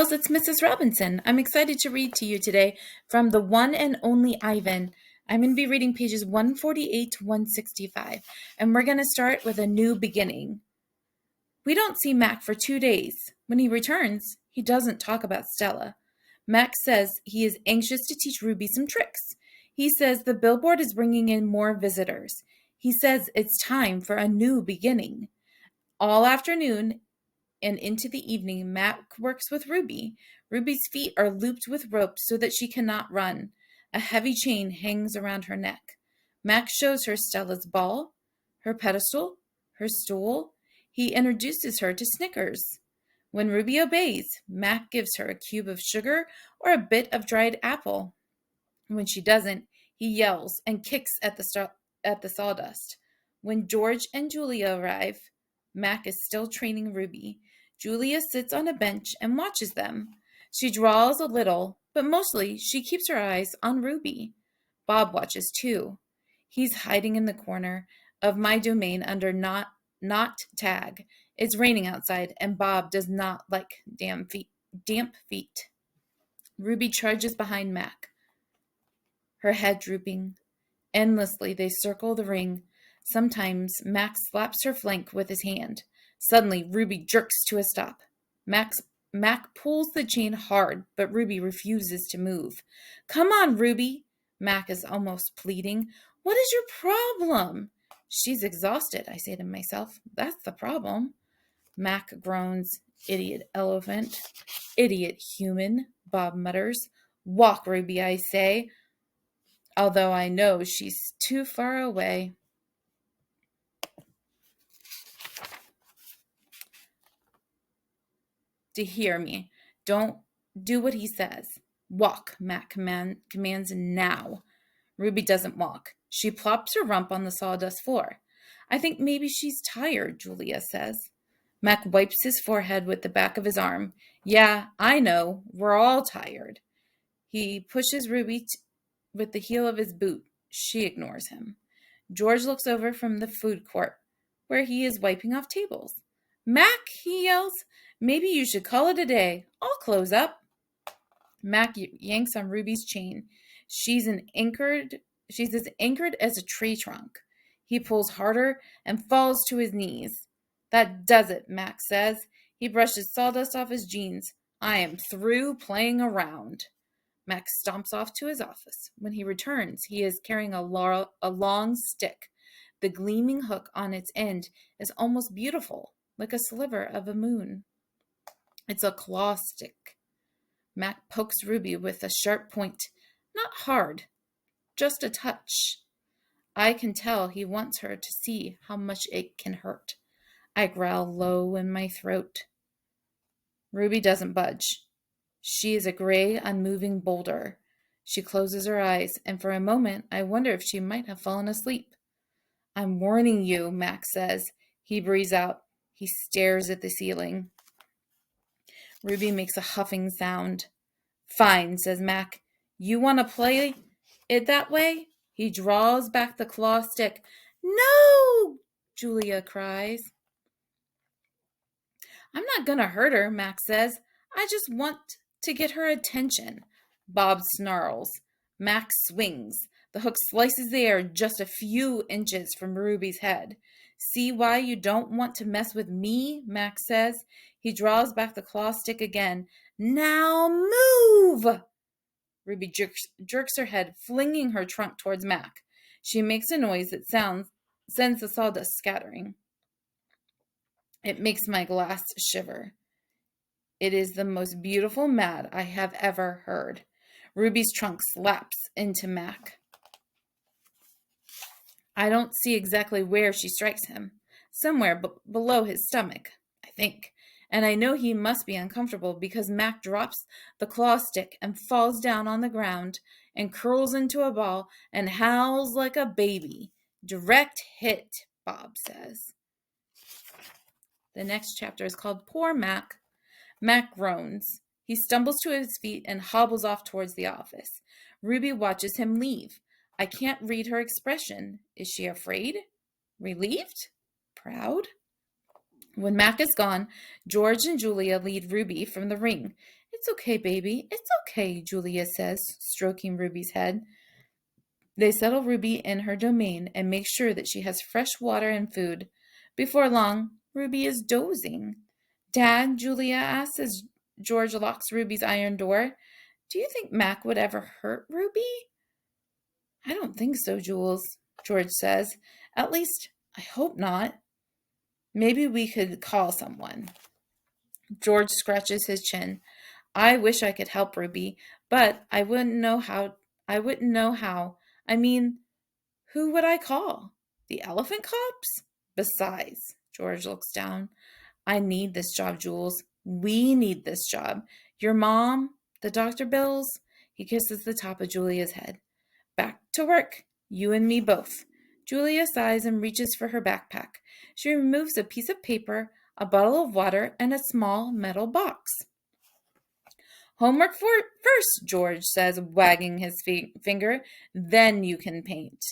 It's Mrs. Robinson. I'm excited to read to you today from The One and Only Ivan. I'm going to be reading pages 148 to 165, and we're going to start with a new beginning. We don't see Mac for 2 days. When he returns, he doesn't talk about Stella. Mac says he is anxious to teach Ruby some tricks. He says the billboard is bringing in more visitors. He says it's time for a new beginning. All afternoon and into the evening, Mac works with Ruby. Ruby's feet are looped with ropes so that she cannot run. A heavy chain hangs around her neck. Mac shows her Stella's ball, her pedestal, her stool. He introduces her to Snickers. When Ruby obeys, Mac gives her a cube of sugar or a bit of dried apple. When she doesn't, he yells and kicks at the sawdust. When George and Julia arrive, Mac is still training Ruby. Julia sits on a bench and watches them. She draws a little, but mostly she keeps her eyes on Ruby. Bob watches too. He's hiding in the corner of my domain under not tag. It's raining outside, and Bob does not like damp feet. Ruby charges behind Mac, her head drooping. Endlessly, they circle the ring. Sometimes Mac slaps her flank with his hand. Suddenly, Ruby jerks to a stop. Mac pulls the chain hard, but Ruby refuses to move. Come on, Ruby. Mac is almost pleading. What is your problem? She's exhausted, I say to myself. That's the problem. Mac groans. Idiot elephant. Idiot human, Bob mutters. Walk, Ruby, I say, although I know she's too far away. To hear me. Don't do what he says. Walk, Mac commands now. Ruby doesn't walk. She plops her rump on the sawdust floor. I think maybe she's tired, Julia says. Mac wipes his forehead with the back of his arm. Yeah, I know. We're all tired. He pushes Ruby with the heel of his boot. She ignores him. George looks over from the food court, where he is wiping off tables. Mac, he yells, maybe you should call it a day. I'll close up. Mac yanks on Ruby's chain. She's as anchored as a tree trunk. He pulls harder and falls to his knees. That does it, Mac says. He brushes sawdust off his jeans. I am through playing around. Mac stomps off to his office. When he returns, he is carrying a long stick. The gleaming hook on its end is almost beautiful, like a sliver of a moon. It's a claw stick. Mac pokes Ruby with a sharp point. Not hard, just a touch. I can tell he wants her to see how much it can hurt. I growl low in my throat. Ruby doesn't budge. She is a gray, unmoving boulder. She closes her eyes, and for a moment I wonder if she might have fallen asleep. I'm warning you, Mac says. He breathes out. He stares at the ceiling. Ruby makes a huffing sound. Fine, says Mac. You want to play it that way? He draws back the claw stick. No! Julia cries. I'm not going to hurt her, Mac says. I just want to get her attention. Bob snarls. Mac swings. The hook slices the air just a few inches from Ruby's head. See why you don't want to mess with me, Mac says. He draws back the claw stick again. Now move! Ruby jerks her head, flinging her trunk towards Mac. She makes a noise that sends the sawdust scattering. It makes my glass shiver. It is the most beautiful mad I have ever heard. Ruby's trunk slaps into Mac. I don't see exactly where she strikes him. Somewhere below his stomach, I think. And I know he must be uncomfortable because Mac drops the claw stick and falls down on the ground and curls into a ball and howls like a baby. Direct hit, Bob says. The next chapter is called Poor Mac. Mac groans. He stumbles to his feet and hobbles off towards the office. Ruby watches him leave. I can't read her expression. Is she afraid? Relieved? Proud? When Mac is gone, George and Julia lead Ruby from the ring, It's okay, baby. It's okay, Julia says, stroking Ruby's head. They settle Ruby in her domain and make sure that she has fresh water and food. Before long, Ruby is dozing. Dad, Julia asks as George locks Ruby's iron door, do you think Mac would ever hurt Ruby? I don't think so, Jules, George says. At least, I hope not. Maybe we could call someone. George scratches his chin. I wish I could help Ruby, but I wouldn't know how. I mean, who would I call? The elephant cops? Besides, George looks down. I need this job, Jules. We need this job. Your mom, the doctor bills. He kisses the top of Julia's head. Back to work. You and me both. Julia sighs and reaches for her backpack. She removes a piece of paper, a bottle of water, and a small metal box. Homework first, George says, wagging his finger. Then you can paint.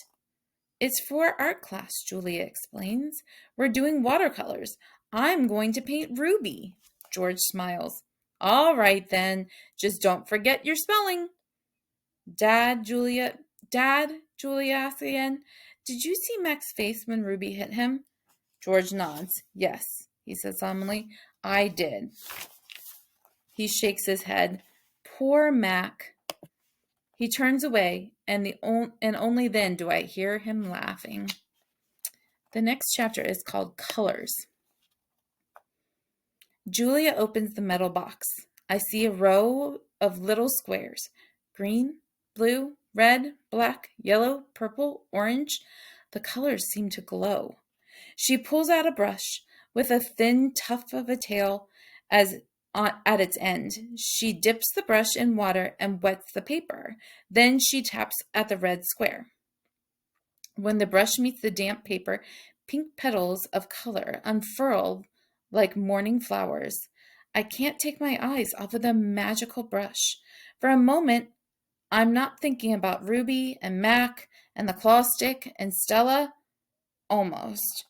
It's for art class, Julia explains. We're doing watercolors. I'm going to paint Ruby. George smiles. All right, then. Just don't forget your spelling. Dad, Julia asks again. Did you see Mac's face when Ruby hit him? George nods. Yes, he says solemnly. I did. He shakes his head. Poor Mac. He turns away, and only then do I hear him laughing. The next chapter is called Colors. Julia opens the metal box. I see a row of little squares. Green, blue, red, black, yellow, purple, orange. The colors seem to glow. She pulls out a brush with a thin tuft of a tail at its end. She dips the brush in water and wets the paper. Then she taps at the red square. When the brush meets the damp paper, pink petals of color unfurl like morning flowers. I can't take my eyes off of the magical brush. For a moment, I'm not thinking about Ruby and Mac and the claw stick and Stella. Almost.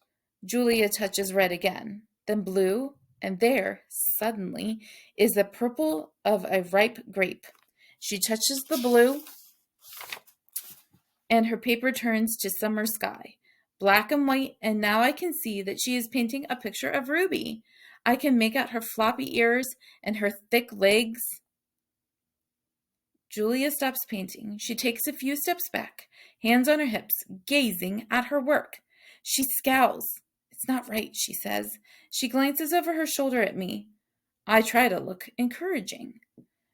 Julia touches red again, then blue, and there, suddenly, is the purple of a ripe grape. She touches the blue, and her paper turns to summer sky, black and white, and now I can see that she is painting a picture of Ruby. I can make out her floppy ears and her thick legs. Julia stops painting. She takes a few steps back, hands on her hips, gazing at her work. She scowls. It's not right, she says. She glances over her shoulder at me. I try to look encouraging.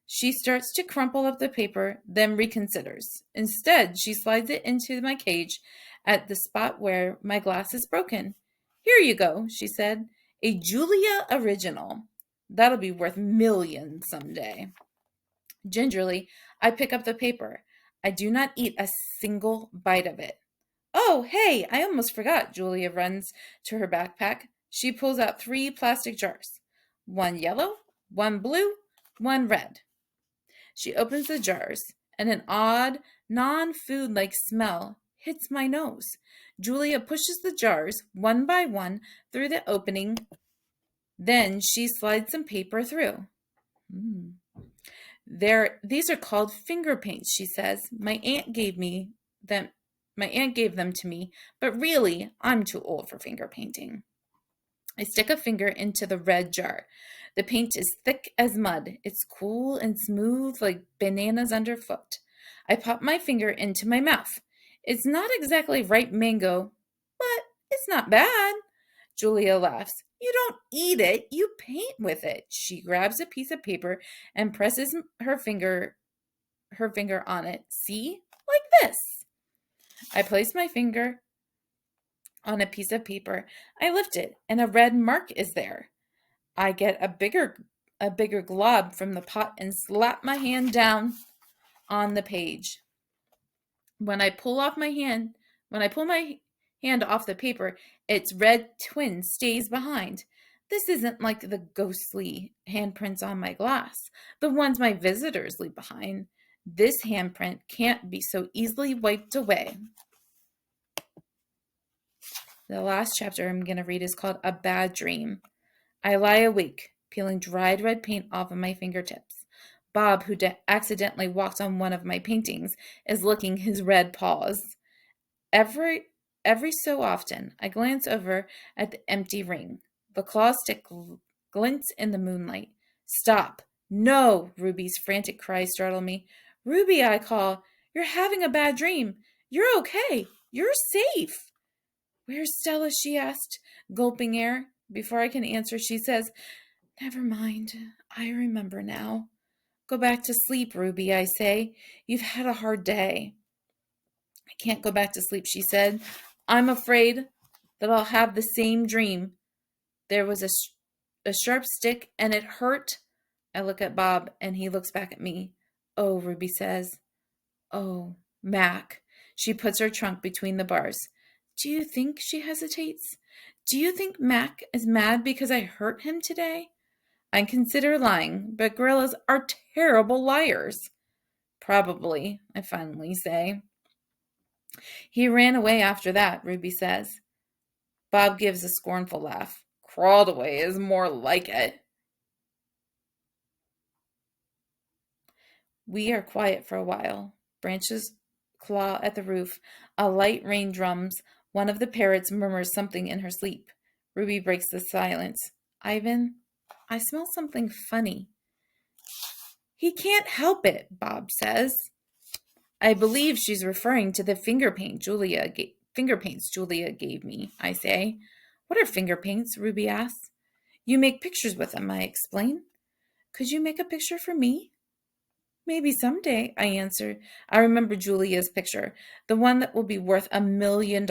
She starts to crumple up the paper, then reconsiders. Instead, she slides it into my cage at the spot where my glass is broken. Here you go, she said. A Julia original. That'll be worth millions someday. Gingerly, I pick up the paper. I do not eat a single bite of it. Oh, hey, I almost forgot. Julia runs to her backpack. She pulls out 3 plastic jars. One yellow, one blue, one red. She opens the jars, and an odd, non-food-like smell hits my nose. Julia pushes the jars, one by one, through the opening. Then she slides some paper through. These are called finger paints, she says. My aunt gave them to me, but really, I'm too old for finger painting. I stick a finger into the red jar. The paint is thick as mud. It's cool and smooth like bananas underfoot. I pop my finger into my mouth. It's not exactly ripe mango, but it's not bad. Julia laughs. You don't eat it, you paint with it. She grabs a piece of paper and presses her finger on it. See? Like this. I place my finger on a piece of paper. I lift it, and a red mark is there. I get a bigger glob from the pot and slap my hand down on the page. When I pull my hand off the paper, its red twin stays behind. This isn't like the ghostly handprints on my glass, the ones my visitors leave behind. This handprint can't be so easily wiped away. The last chapter I'm going to read is called A Bad Dream. I lie awake, peeling dried red paint off of my fingertips. Bob, who accidentally walked on one of my paintings, is licking his red paws. Every so often, I glance over at the empty ring. The claw stick glints in the moonlight. Stop! No! Ruby's frantic cries startle me. Ruby, I call. You're having a bad dream. You're okay. You're safe. Where's Stella? She asked, gulping air. Before I can answer, she says, Never mind. I remember now. Go back to sleep, Ruby, I say. You've had a hard day. I can't go back to sleep, she said. I'm afraid that I'll have the same dream. There was a sharp stick and it hurt. I look at Bob and he looks back at me. Oh, Ruby says. Oh, Mac. She puts her trunk between the bars. Do you think, she hesitates, do you think Mac is mad because I hurt him today? I consider lying, but gorillas are terrible liars. Probably, I finally say. He ran away after that, Ruby says. Bob gives a scornful laugh. Crawled away is more like it. We are quiet for a while. Branches claw at the roof. A light rain drums. One of the parrots murmurs something in her sleep. Ruby breaks the silence. Ivan, I smell something funny. He can't help it, Bob says. I believe she's referring to the finger paints Julia gave me, I say. What are finger paints? Ruby asks. You make pictures with them, I explain. Could you make a picture for me? Maybe someday, I answer. I remember Julia's picture, the one that will be worth $1 million.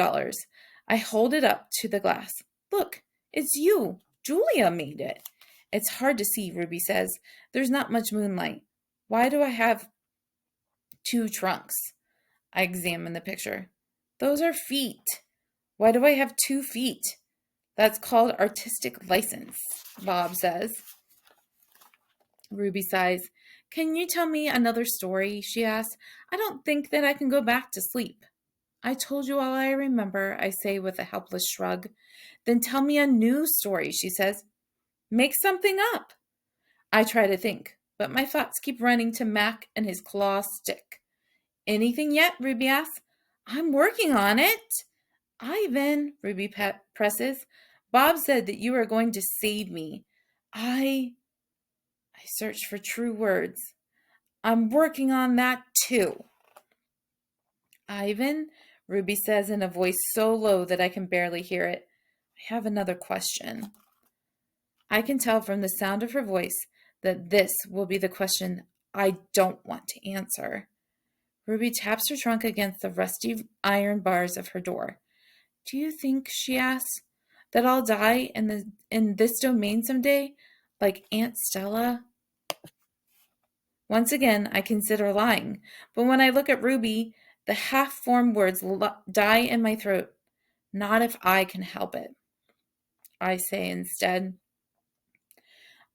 I hold it up to the glass. Look, it's you. Julia made it. It's hard to see, Ruby says. There's not much moonlight. Why do I have 2 trunks? I examine the picture. Those are feet. Why do I have 2 feet? That's called artistic license, Bob says. Ruby sighs. Can you tell me another story? She asks. I don't think that I can go back to sleep. I told you all I remember, I say with a helpless shrug. Then tell me a new story, she says. Make something up. I try to think, but my thoughts keep running to Mac and his claw stick. Anything yet? Ruby asks. I'm working on it. Ivan, Ruby presses. Bob said that you were going to save me. I search for true words. I'm working on that too. Ivan, Ruby says in a voice so low that I can barely hear it. I have another question. I can tell from the sound of her voice that this will be the question I don't want to answer. Ruby taps her trunk against the rusty iron bars of her door. Do you think, she asks, that I'll die in this domain someday, like Aunt Stella? Once again, I consider lying, but when I look at Ruby, the half-formed words die in my throat. Not if I can help it. I say instead.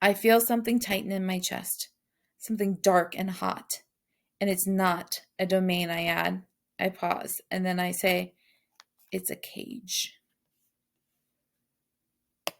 I feel something tighten in my chest, something dark and hot. And it's not a domain, I add. I pause, and then I say, it's a cage.